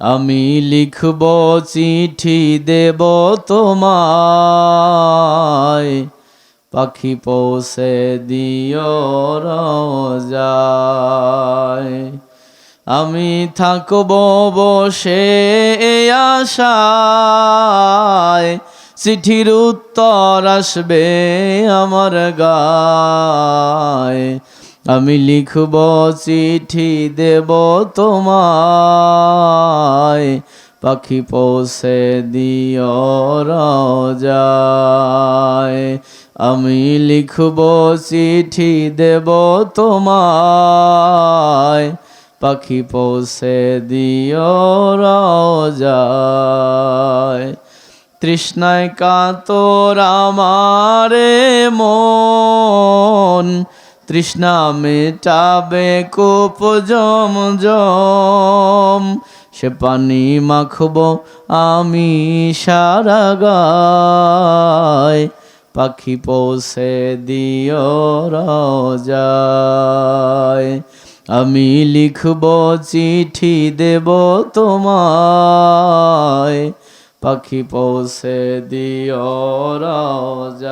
আমি লিখব চিঠি দেব তোমায়, পাখি পৌঁছে দিও রোজায়। আমি থাকব বসে এই আশায়, চিঠির উত্তর আসবে আমার গায়। আমি লিখব চিঠি দেব তোমায়, পাখি পৌঁছে দিও রোজায়। আমি লিখব চিঠি দেব তোমায়, পাখি পৌঁছে দিও রোজায়। তৃষ্ণায় কাতর আমারে মন, তৃষ্ণা মেটাবে কূপ জমজম। সে পানি মাখব আমি সারা গায়, পাখি পৌঁছে দিও রোজায়। আমি লিখব চিঠি দেব তোমায়, পাখি পৌঁছে দিও রোজায়।